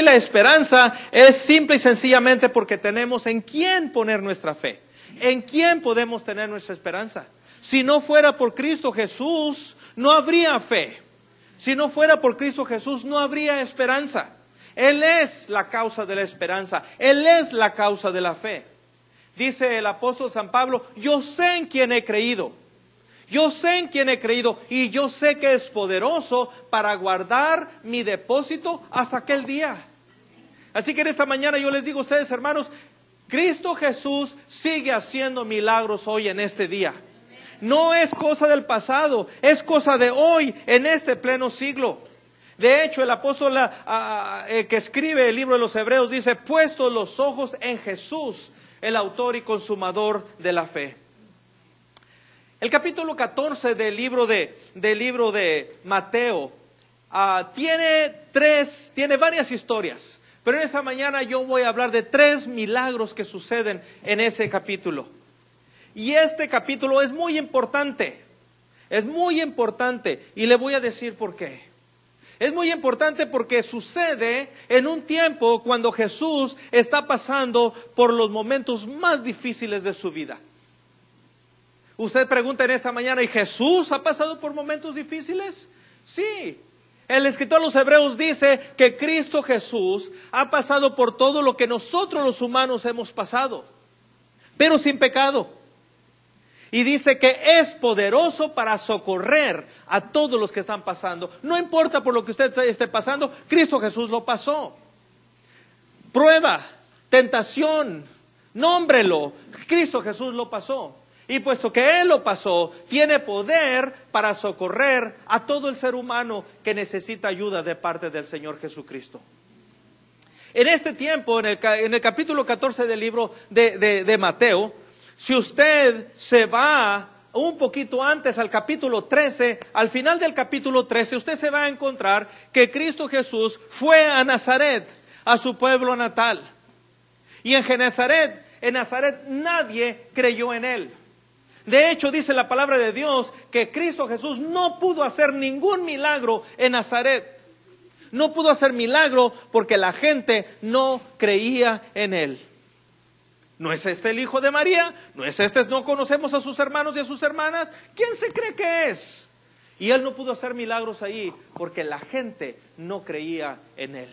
La esperanza es simple y sencillamente porque tenemos en quién poner nuestra fe. ¿En quién podemos tener nuestra esperanza? Si no fuera por Cristo Jesús, no habría fe. Si no fuera por Cristo Jesús, no habría esperanza. Él es la causa de la esperanza. Él es la causa de la fe. Dice el apóstol San Pablo, yo sé en quién he creído. Yo sé en quién he creído y yo sé que es poderoso para guardar mi depósito hasta aquel día. Así que en esta mañana yo les digo a ustedes, hermanos, Cristo Jesús sigue haciendo milagros hoy en este día. No es cosa del pasado, es cosa de hoy, en este pleno siglo. De hecho, el apóstol que escribe el libro de los Hebreos dice, puestos los ojos en Jesús, el autor y consumador de la fe. El capítulo 14 del libro de Mateo tiene varias historias, pero en esta mañana yo voy a hablar de 3 milagros que suceden en ese capítulo. Y este capítulo es muy importante y le voy a decir por qué. Es muy importante porque sucede en un tiempo cuando Jesús está pasando por los momentos más difíciles de su vida. Usted pregunta en esta mañana, ¿y Jesús ha pasado por momentos difíciles? Sí. El escritor de los Hebreos dice que Cristo Jesús ha pasado por todo lo que nosotros los humanos hemos pasado, pero sin pecado. Y dice que es poderoso para socorrer a todos los que están pasando. No importa por lo que usted esté pasando, Cristo Jesús lo pasó. Prueba, tentación, nómbrelo, Cristo Jesús lo pasó. Y puesto que Él lo pasó, tiene poder para socorrer a todo el ser humano que necesita ayuda de parte del Señor Jesucristo. En este tiempo, en el capítulo 14 del libro de Mateo, si usted se va un poquito antes al capítulo 13, al final del capítulo 13, usted se va a encontrar que Cristo Jesús fue a Nazaret, a su pueblo natal. Y en Nazaret nadie creyó en Él. De hecho, dice la palabra de Dios que Cristo Jesús no pudo hacer ningún milagro en Nazaret. No pudo hacer milagro porque la gente no creía en Él. ¿No es este el hijo de María? ¿No conocemos a sus hermanos y a sus hermanas? ¿Quién se cree que es? Y Él no pudo hacer milagros ahí porque la gente no creía en Él.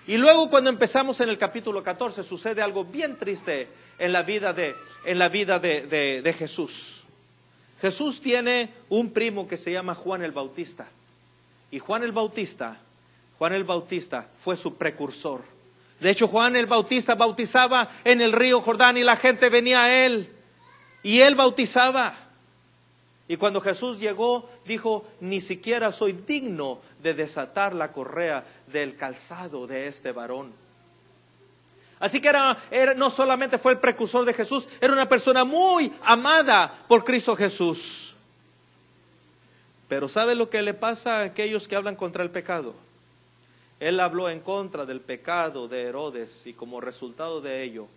Y luego cuando empezamos en el capítulo 14 sucede algo bien triste en la vida de Jesús. Jesús tiene un primo que se llama Juan el Bautista. Y Juan el Bautista fue su precursor. De hecho, Juan el Bautista bautizaba en el río Jordán y la gente venía a él. Y él bautizaba. Y cuando Jesús llegó, dijo, ni siquiera soy digno de desatar la correa del calzado de este varón. Así que no solamente fue el precursor de Jesús, era una persona muy amada por Cristo Jesús. Pero ¿sabe lo que le pasa a aquellos que hablan contra el pecado? Él habló en contra del pecado de Herodes y como resultado de ello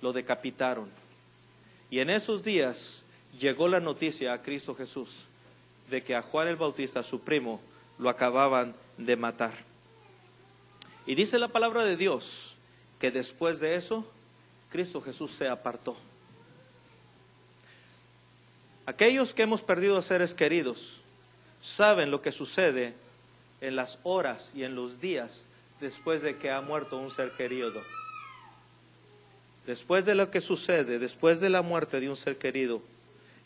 lo decapitaron. Y en esos días llegó la noticia a Cristo Jesús de que a Juan el Bautista, su primo, lo acababan de matar. Y dice la palabra de Dios que después de eso, Cristo Jesús se apartó. Aquellos que hemos perdido a seres queridos saben lo que sucede en las horas y en los días después de que ha muerto un ser querido. Después de lo que sucede, después de la muerte de un ser querido,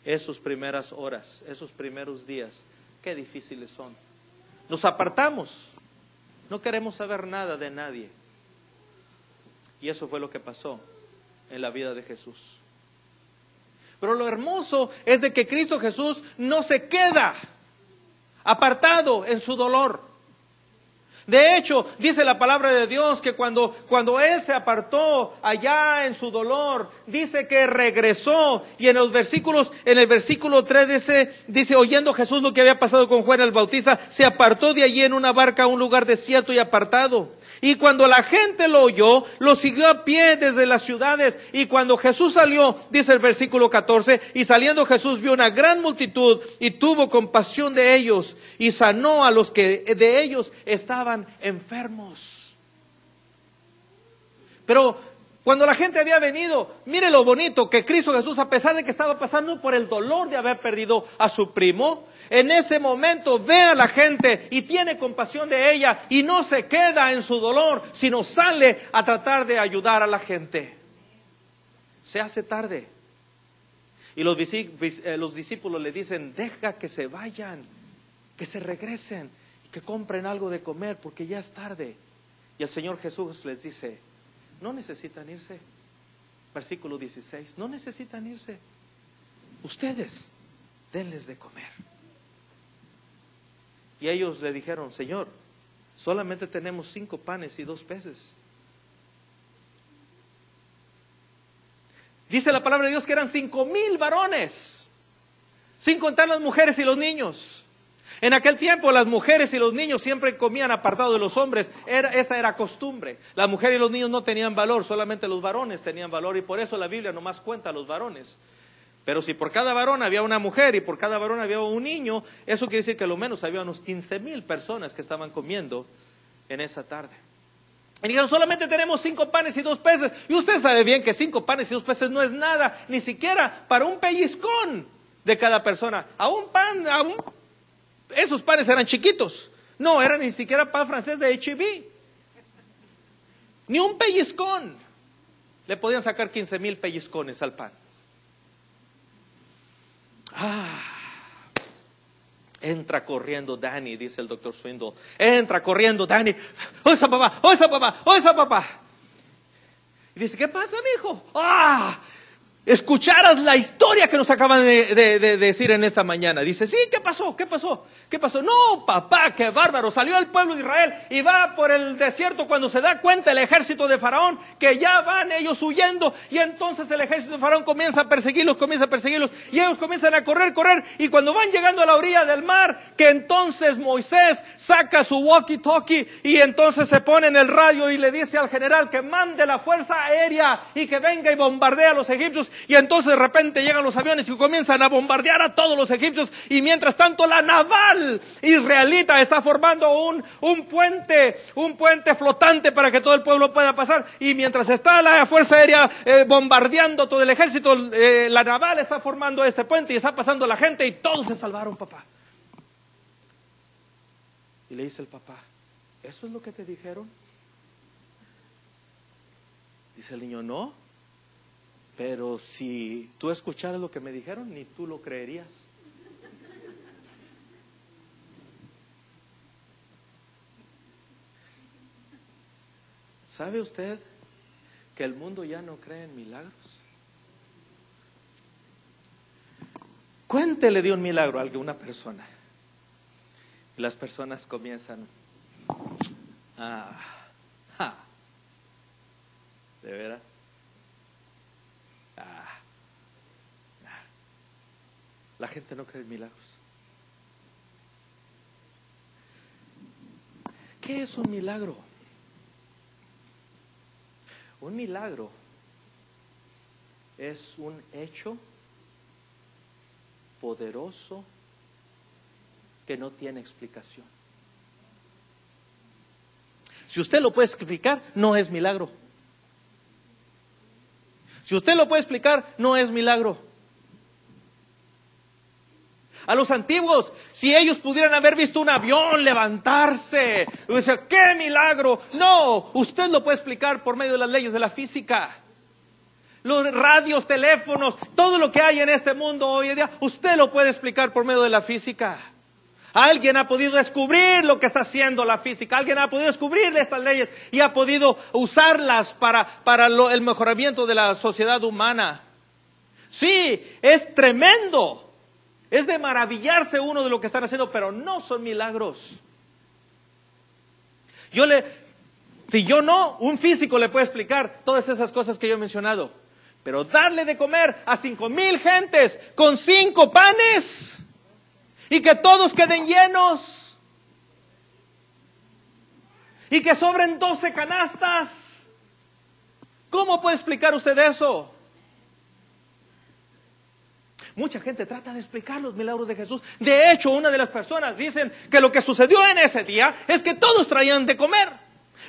esas primeras horas, esos primeros días, qué difíciles son. Nos apartamos, no queremos saber nada de nadie. Y eso fue lo que pasó en la vida de Jesús. Pero lo hermoso es de que Cristo Jesús no se queda apartado en su dolor. De hecho, dice la palabra de Dios que cuando Él se apartó allá en su dolor, dice que regresó. Y en el versículo 3 dice, oyendo Jesús lo que había pasado con Juan el Bautista, se apartó de allí en una barca a un lugar desierto y apartado. Y cuando la gente lo oyó, lo siguió a pie desde las ciudades. Y cuando Jesús salió, dice el versículo 14, y saliendo Jesús vio una gran multitud y tuvo compasión de ellos y sanó a los que de ellos estaban enfermos. Pero cuando la gente había venido, mire lo bonito que Cristo Jesús, a pesar de que estaba pasando por el dolor de haber perdido a su primo, en ese momento ve a la gente y tiene compasión de ella y no se queda en su dolor, sino sale a tratar de ayudar a la gente. Se hace tarde y los discípulos le dicen: deja que se vayan, que se regresen y que compren algo de comer porque ya es tarde. Y el Señor Jesús les dice: no necesitan irse. Versículo 16, no necesitan irse. Ustedes denles de comer. Y ellos le dijeron: Señor, solamente tenemos 5 panes y 2 peces. Dice la palabra de Dios que eran 5,000 varones, sin contar las mujeres y los niños. En aquel tiempo las mujeres y los niños siempre comían apartado de los hombres. Esta era costumbre. Las mujeres y los niños no tenían valor, solamente los varones tenían valor, y por eso la Biblia nomás cuenta a los varones. Pero si por cada varón había una mujer y por cada varón había un niño, eso quiere decir que a lo menos había unos 15,000 personas que estaban comiendo en esa tarde. Y dijeron: solamente tenemos 5 panes y 2 peces. Y usted sabe bien que 5 panes y 2 peces no es nada, ni siquiera para un pellizcón de cada persona. Esos panes eran chiquitos. No, eran ni siquiera pan francés de H-E-B. Ni un pellizcón. Le podían sacar 15,000 pellizcones al pan. Entra corriendo Danny, dice el doctor Swindle. Entra corriendo Danny. ¡Oiga, papá! ¡Oiga, papá! ¡Oiga, papá! Y dice: ¿qué pasa, mijo? Escucharas la historia que nos acaban de decir en esta mañana. Dice: sí, ¿qué pasó? ¿Qué pasó? ¿Qué pasó? No, papá, qué bárbaro. Salió el pueblo de Israel y va por el desierto cuando se da cuenta el ejército de Faraón que ya van ellos huyendo. Y entonces el ejército de Faraón comienza a perseguirlos. Y ellos comienzan a correr. Y cuando van llegando a la orilla del mar, que entonces Moisés saca su walkie-talkie y entonces se pone en el radio y le dice al general que mande la fuerza aérea y que venga y bombardea a los egipcios. Y entonces de repente llegan los aviones y comienzan a bombardear a todos los egipcios. Y mientras tanto la naval israelita está formando un puente flotante para que todo el pueblo pueda pasar. Y mientras está la fuerza aérea bombardeando todo el ejército, la naval está formando este puente y está pasando la gente y todos se salvaron, papá. Y le dice el papá: ¿eso es lo que te dijeron? Dice el niño: no. Pero si tú escucharas lo que me dijeron, ni tú lo creerías. ¿Sabe usted que el mundo ya no cree en milagros? Cuéntele de un milagro a alguna persona. Y las personas comienzan: ¿de veras? La gente no cree en milagros. ¿Qué es un milagro? Un milagro es un hecho poderoso que no tiene explicación. Si usted lo puede explicar, no es milagro. Si usted lo puede explicar, no es milagro. A los antiguos, si ellos pudieran haber visto un avión levantarse, dice: ¡qué milagro! No, usted lo puede explicar por medio de las leyes de la física. Los radios, teléfonos, todo lo que hay en este mundo hoy en día, usted lo puede explicar por medio de la física. Alguien ha podido descubrir lo que está haciendo la física. Alguien ha podido descubrir estas leyes y ha podido usarlas para el mejoramiento de la sociedad humana. Sí, es tremendo. Es de maravillarse uno de lo que están haciendo, pero no son milagros. Un físico le puede explicar todas esas cosas que yo he mencionado. Pero darle de comer a 5,000 gentes con 5 panes y que todos queden llenos y que sobren 12 canastas. ¿Cómo puede explicar usted eso? Mucha gente trata de explicar los milagros de Jesús. De hecho, una de las personas dicen que lo que sucedió en ese día es que todos traían de comer.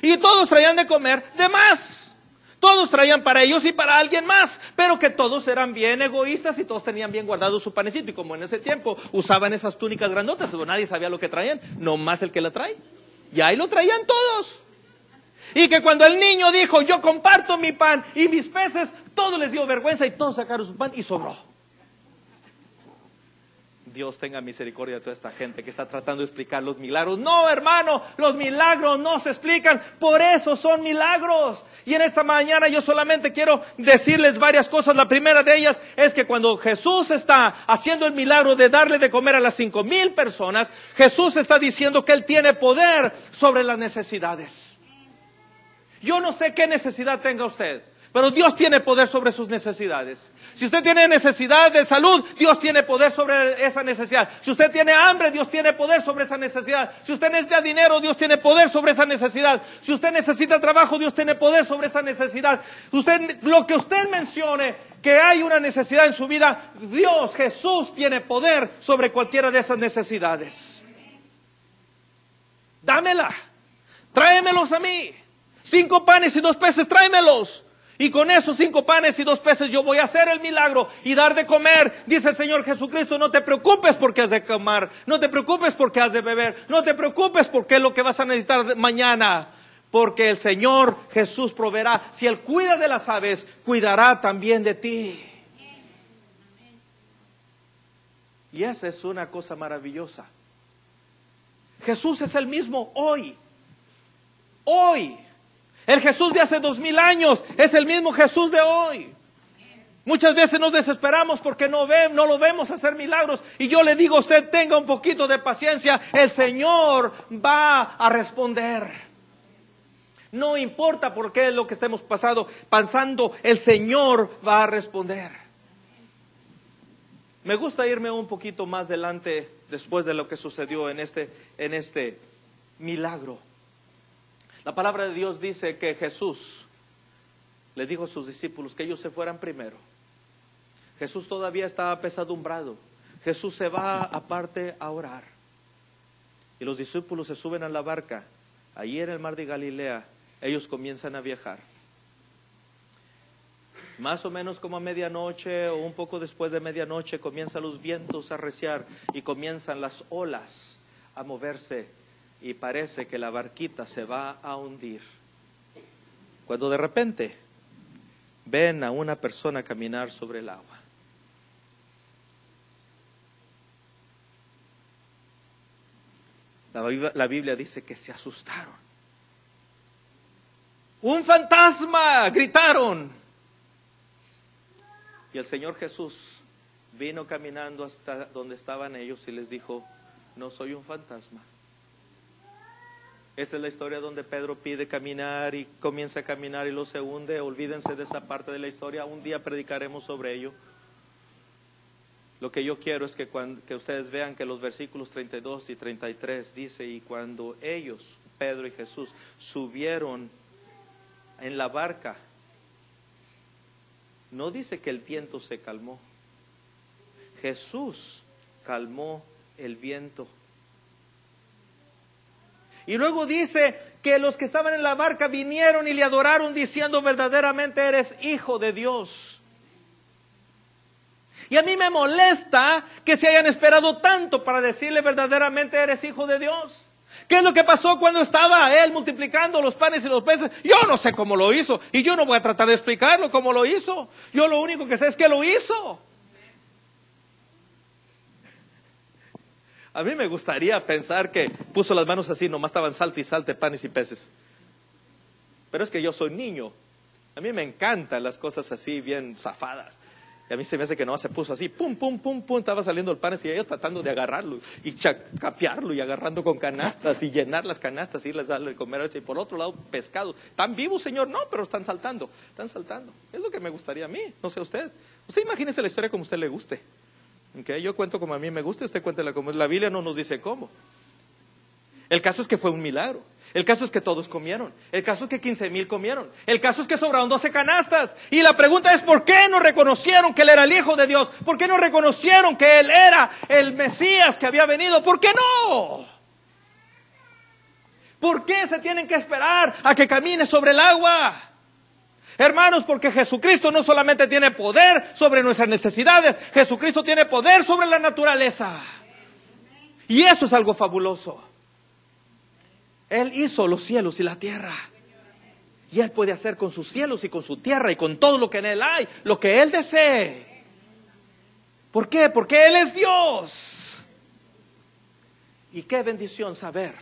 Y todos traían de comer de más. Todos traían para ellos y para alguien más, pero que todos eran bien egoístas y todos tenían bien guardado su panecito. Y como en ese tiempo usaban esas túnicas grandotas, pues nadie sabía lo que traían, nomás el que la trae. Y ahí lo traían todos. Y que cuando el niño dijo, yo comparto mi pan y mis peces, todos les dio vergüenza y todos sacaron su pan y sobró. Dios tenga misericordia de toda esta gente que está tratando de explicar los milagros. No, hermano, los milagros no se explican, por eso son milagros. Y en esta mañana yo solamente quiero decirles varias cosas. La primera de ellas es que cuando Jesús está haciendo el milagro de darle de comer a las 5,000 personas, Jesús está diciendo que Él tiene poder sobre las necesidades. Yo no sé qué necesidad tenga usted, pero Dios tiene poder sobre sus necesidades. Si usted tiene necesidad de salud, Dios tiene poder sobre esa necesidad. Si usted tiene hambre, Dios tiene poder sobre esa necesidad. Si usted necesita dinero, Dios tiene poder sobre esa necesidad. Si usted necesita trabajo, Dios tiene poder sobre esa necesidad. Lo que usted mencione, que hay una necesidad en su vida, Dios, Jesús, tiene poder sobre cualquiera de esas necesidades. Dámela, tráemelos a mí. 5 panes y 2 peces, tráemelos. Y con esos 5 panes y 2 peces yo voy a hacer el milagro y dar de comer. Dice el Señor Jesucristo, no te preocupes porque has de comer, no te preocupes porque has de beber, no te preocupes porque es lo que vas a necesitar mañana. Porque el Señor Jesús proveerá. Si Él cuida de las aves, cuidará también de ti. Y esa es una cosa maravillosa. Jesús es el mismo hoy. Hoy. El Jesús de hace 2000 años es el mismo Jesús de hoy. Muchas veces nos desesperamos porque no lo vemos hacer milagros. Y yo le digo a usted, tenga un poquito de paciencia. El Señor va a responder. No importa por qué es lo que estemos pensando, el Señor va a responder. Me gusta irme un poquito más adelante después de lo que sucedió en este milagro. La palabra de Dios dice que Jesús le dijo a sus discípulos que ellos se fueran primero. Jesús todavía estaba apesadumbrado. Jesús se va aparte a orar. Y los discípulos se suben a la barca. Allí en el mar de Galilea, ellos comienzan a viajar. Más o menos como a medianoche o un poco después de medianoche comienzan los vientos a arreciar y comienzan las olas a moverse. Y parece que la barquita se va a hundir. Cuando de repente ven a una persona caminar sobre el agua. La Biblia dice que se asustaron. ¡Un fantasma! Gritaron. Y el Señor Jesús vino caminando hasta donde estaban ellos y les dijo, no soy un fantasma. Esta es la historia donde Pedro pide caminar y comienza a caminar y lo se hunde. Olvídense de esa parte de la historia, un día predicaremos sobre ello. Lo que yo quiero es que ustedes vean que los versículos 32 y 33 dice, y cuando ellos, Pedro y Jesús, subieron en la barca, no dice que el viento se calmó. Jesús calmó el viento. Y luego dice que los que estaban en la barca vinieron y le adoraron diciendo, verdaderamente eres hijo de Dios. Y a mí me molesta que se hayan esperado tanto para decirle verdaderamente eres hijo de Dios. ¿Qué es lo que pasó cuando estaba Él multiplicando los panes y los peces? Yo no sé cómo lo hizo y yo no voy a tratar de explicarlo cómo lo hizo. Yo lo único que sé es que lo hizo. A mí me gustaría pensar que puso las manos así, nomás estaban salte y salte panes y peces. Pero es que yo soy niño. A mí me encantan las cosas así bien zafadas. Y a mí se me hace que no, se puso así, pum, pum, pum, pum, estaba saliendo el panes y ellos tratando de agarrarlo y capearlo y agarrando con canastas y llenar las canastas y les darle de comer. Y por otro lado, pescado. ¿Están vivos, Señor? No, pero están saltando, están saltando. Es lo que me gustaría a mí, no sé usted. Usted imagínese la historia como a usted le guste. Okay, yo cuento como a mí me gusta, usted cuéntela como es. La Biblia no nos dice cómo. El caso es que fue un milagro. El caso es que todos comieron. El caso es que 15,000 comieron. El caso es que sobraron 12 canastas. Y la pregunta es, ¿por qué no reconocieron que Él era el Hijo de Dios? ¿Por qué no reconocieron que Él era el Mesías que había venido? ¿Por qué no? ¿Por qué se tienen que esperar a que camine sobre el agua? Hermanos, porque Jesucristo no solamente tiene poder sobre nuestras necesidades, Jesucristo tiene poder sobre la naturaleza. Y eso es algo fabuloso. Él hizo los cielos y la tierra. Y Él puede hacer con sus cielos y con su tierra y con todo lo que en Él hay, lo que Él desee. ¿Por qué? Porque Él es Dios. Y qué bendición saber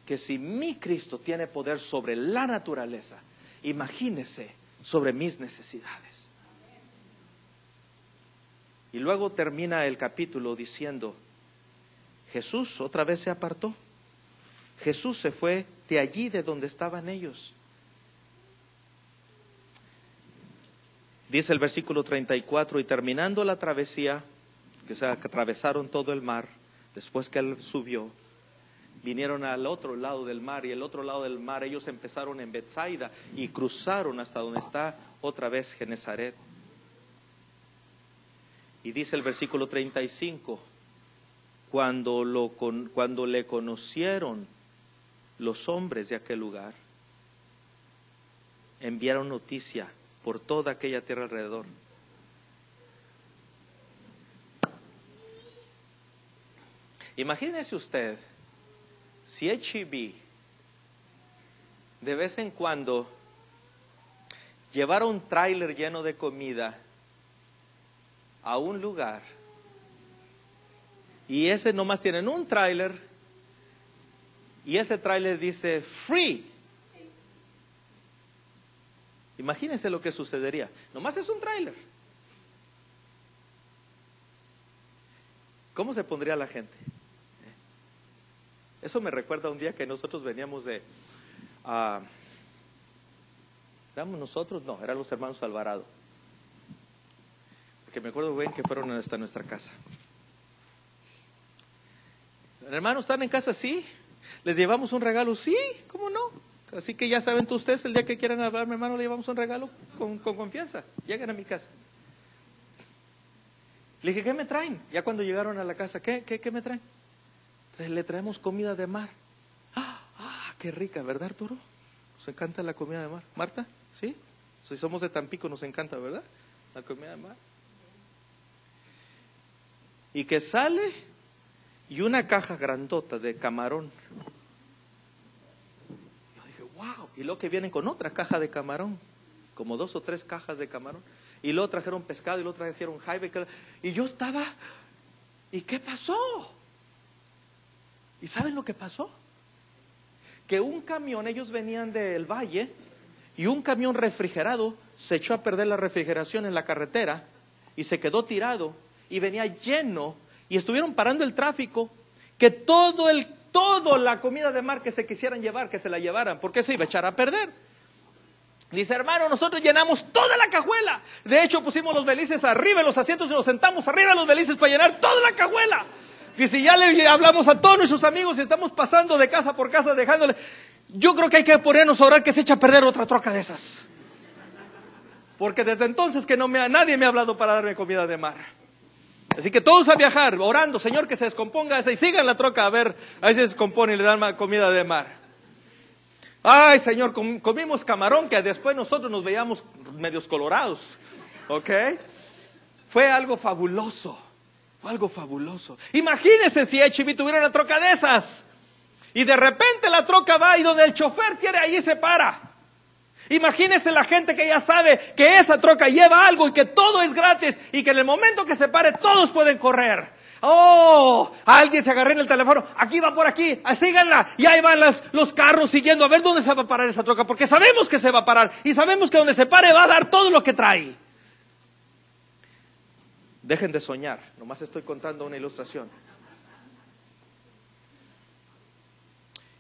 que si mi Cristo tiene poder sobre la naturaleza, imagínese sobre mis necesidades. Y luego termina el capítulo diciendo, Jesús otra vez se apartó. Jesús se fue de allí de donde estaban ellos. Dice el versículo 34, y terminando la travesía, que se atravesaron todo el mar, después que Él subió, vinieron al otro lado del mar, y el otro lado del mar ellos empezaron en Betsaida y cruzaron hasta donde está otra vez Genesaret. Y dice el versículo 35, cuando le conocieron los hombres de aquel lugar, enviaron noticia por toda aquella tierra alrededor. Imagínese usted si H-E-B de vez en cuando llevara un tráiler lleno de comida a un lugar y ese nomás tienen un tráiler y ese tráiler dice free. Imagínense lo que sucedería. Nomás es un tráiler. ¿Cómo se pondría la gente? Eso me recuerda un día que nosotros veníamos ¿éramos nosotros? No, eran los hermanos Alvarado. Porque me acuerdo bien que fueron hasta nuestra casa. Hermanos, ¿están en casa? Sí. ¿Les llevamos un regalo? Sí, ¿cómo no? Así que ya saben todos ustedes, el día que quieran hablarme, hermano, le llevamos un regalo con confianza. Lleguen a mi casa. Le dije, ¿qué me traen? Ya cuando llegaron a la casa, ¿qué me traen? Le traemos comida de mar. Qué rica, ¿verdad, Arturo? Nos encanta la comida de mar. ¿Marta? ¿Sí? Si somos de Tampico nos encanta, ¿verdad? La comida de mar. Y que sale y una caja grandota de camarón. Yo dije, wow. Y luego que vienen con otra caja de camarón, como 2 o 3 cajas de camarón. Y luego trajeron pescado y luego trajeron jaibe. Y yo estaba, ¿y qué pasó? ¿Y saben lo que pasó? Que un camión, ellos venían del valle, y un camión refrigerado se echó a perder la refrigeración en la carretera y se quedó tirado y venía lleno y estuvieron parando el tráfico, que toda la comida de mar que se quisieran llevar, que se la llevaran, porque se iba a echar a perder. Dice, hermano, nosotros llenamos toda la cajuela. De hecho, pusimos los belices arriba en los asientos y nos sentamos arriba en los belices para llenar toda la cajuela. Dice, ya le hablamos a todos nuestros amigos y estamos pasando de casa por casa dejándole. Yo creo que hay que ponernos a orar que se eche a perder otra troca de esas. Porque desde entonces que nadie me ha hablado para darme comida de mar. Así que todos a viajar, orando, Señor, que se descomponga esa y sigan la troca a ver, ahí se descompone y le dan comida de mar. Ay, Señor, comimos camarón que después nosotros nos veíamos medios colorados. ¿Ok? Fue algo fabuloso. Fue algo fabuloso. Imagínense si H-E-B tuviera una troca de esas. Y de repente la troca va y donde el chofer quiere, allí se para. Imagínense la gente que ya sabe que esa troca lleva algo y que todo es gratis y que en el momento que se pare todos pueden correr. Oh, alguien se agarró en el teléfono, aquí va por aquí, síganla. Y ahí van los carros siguiendo a ver dónde se va a parar esa troca, porque sabemos que se va a parar y sabemos que donde se pare va a dar todo lo que trae. Dejen de soñar, nomás estoy contando una ilustración.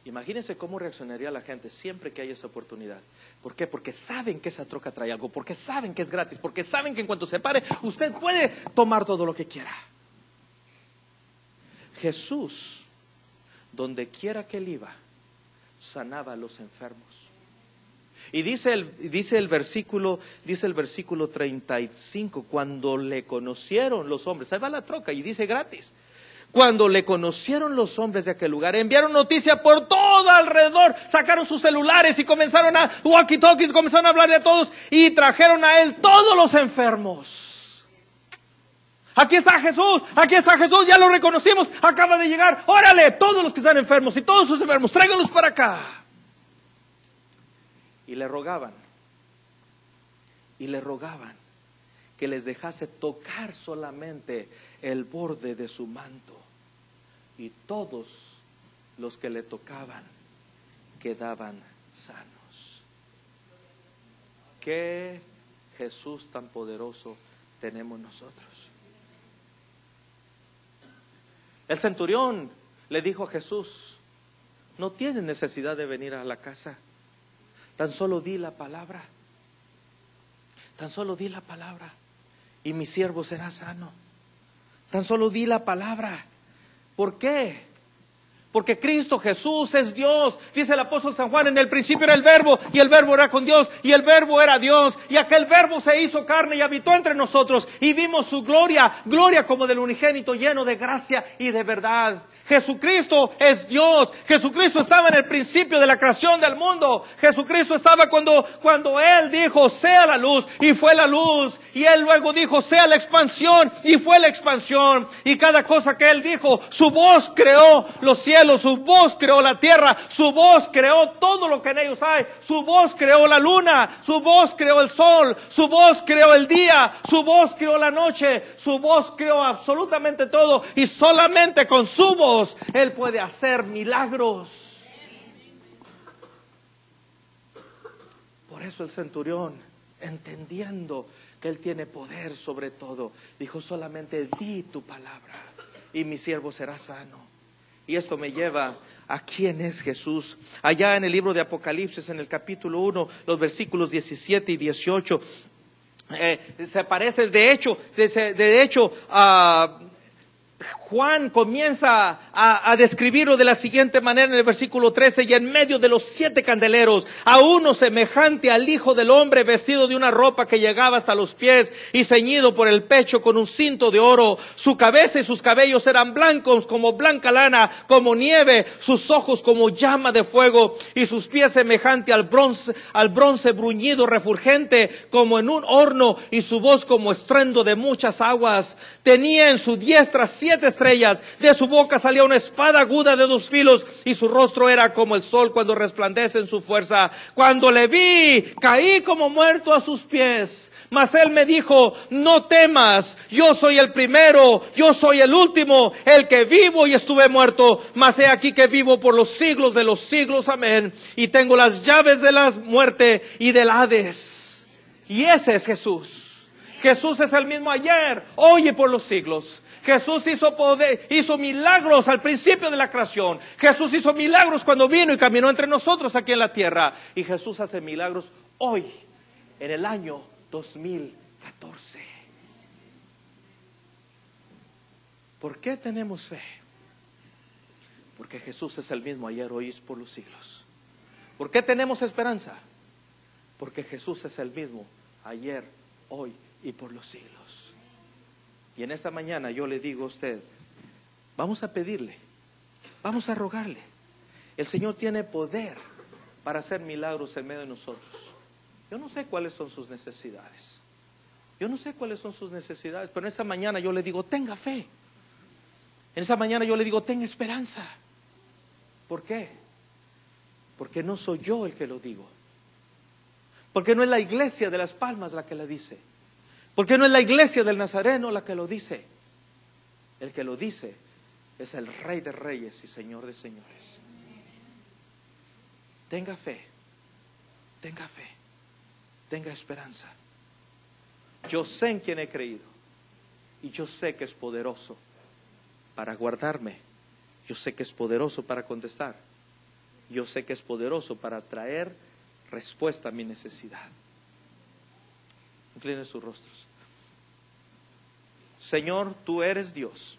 Imagínense cómo reaccionaría la gente siempre que haya esa oportunidad. ¿Por qué? Porque saben que esa troca trae algo, porque saben que es gratis, porque saben que en cuanto se pare, usted puede tomar todo lo que quiera. Jesús, donde quiera que él iba, sanaba a los enfermos. Y dice el versículo 35, cuando le conocieron los hombres, ahí va la troca y dice gratis. Cuando le conocieron los hombres de aquel lugar, enviaron noticia por todo alrededor, sacaron sus celulares y comenzaron a walkie-talkies, comenzaron a hablarle a todos y trajeron a él todos los enfermos. Aquí está Jesús, ya lo reconocimos, acaba de llegar, órale, todos los que están enfermos y todos sus enfermos, tráiganlos para acá. Y le rogaban que les dejase tocar solamente el borde de su manto. Y todos los que le tocaban quedaban sanos. ¿Qué Jesús tan poderoso tenemos nosotros? El centurión le dijo a Jesús: no tienes necesidad de venir a la casa, tan solo di la palabra. Tan solo di la palabra y mi siervo será sano. Tan solo di la palabra. ¿Por qué? Porque Cristo Jesús es Dios. Dice el apóstol San Juan: en el principio era el verbo, y el verbo era con Dios, y el verbo era Dios, y aquel verbo se hizo carne y habitó entre nosotros, y vimos su gloria, gloria como del unigénito, lleno de gracia y de verdad. Jesucristo es Dios. Jesucristo estaba en el principio de la creación del mundo. Jesucristo estaba cuando Él dijo: sea la luz, y fue la luz. Y Él luego dijo: sea la expansión, y fue la expansión. Y cada cosa que Él dijo, su voz creó los cielos, su voz creó la tierra, su voz creó todo lo que en ellos hay. Su voz creó la luna, su voz creó el sol, su voz creó el día, su voz creó la noche, su voz creó absolutamente todo. Y solamente con su voz Él puede hacer milagros. Por eso el centurión, entendiendo que Él tiene poder sobre todo, dijo: solamente di tu palabra y mi siervo será sano. Y esto me lleva a quién es Jesús. Allá en el libro de Apocalipsis, en el capítulo 1, los versículos 17 y 18, se parece, de hecho, Juan comienza a describirlo de la siguiente manera en el versículo 13: y en medio de los 7 candeleros, a uno semejante al Hijo del Hombre, vestido de una ropa que llegaba hasta los pies y ceñido por el pecho con un cinto de oro. Su cabeza y sus cabellos eran blancos como blanca lana, como nieve, sus ojos como llama de fuego, y sus pies semejante al bronce bruñido refulgente como en un horno, y su voz como estruendo de muchas aguas. Tenía en su diestra 7 estrellas, de su boca salía una espada aguda de 2 filos, y su rostro era como el sol cuando resplandece en su fuerza. Cuando le vi, caí como muerto a sus pies. Mas Él me dijo: no temas, yo soy el primero, yo soy el último, el que vivo y estuve muerto, mas he aquí que vivo por los siglos de los siglos. Amén. Y tengo las llaves de la muerte y del Hades. Y ese es Jesús. Jesús es el mismo ayer, hoy y por los siglos. Jesús hizo milagros al principio de la creación. Jesús hizo milagros cuando vino y caminó entre nosotros aquí en la tierra. Y Jesús hace milagros hoy, en el año 2014. ¿Por qué tenemos fe? Porque Jesús es el mismo ayer, hoy y por los siglos. ¿Por qué tenemos esperanza? Porque Jesús es el mismo ayer, hoy y por los siglos. Y en esta mañana yo le digo a usted: vamos a pedirle, vamos a rogarle. El Señor tiene poder para hacer milagros en medio de nosotros. Yo no sé cuáles son sus necesidades. Pero en esta mañana yo le digo: tenga fe. En esta mañana yo le digo: tenga esperanza. ¿Por qué? Porque no soy yo el que lo digo. Porque no es la iglesia de Las Palmas la que la dice. Porque no es la iglesia del Nazareno la que lo dice. El que lo dice es el Rey de Reyes y Señor de Señores. Tenga fe, tenga esperanza. Yo sé en quién he creído, y yo sé que es poderoso para guardarme. Yo sé que es poderoso para contestar. Yo sé que es poderoso para traer respuesta a mi necesidad. Inclinen sus rostros. Señor, tú eres Dios.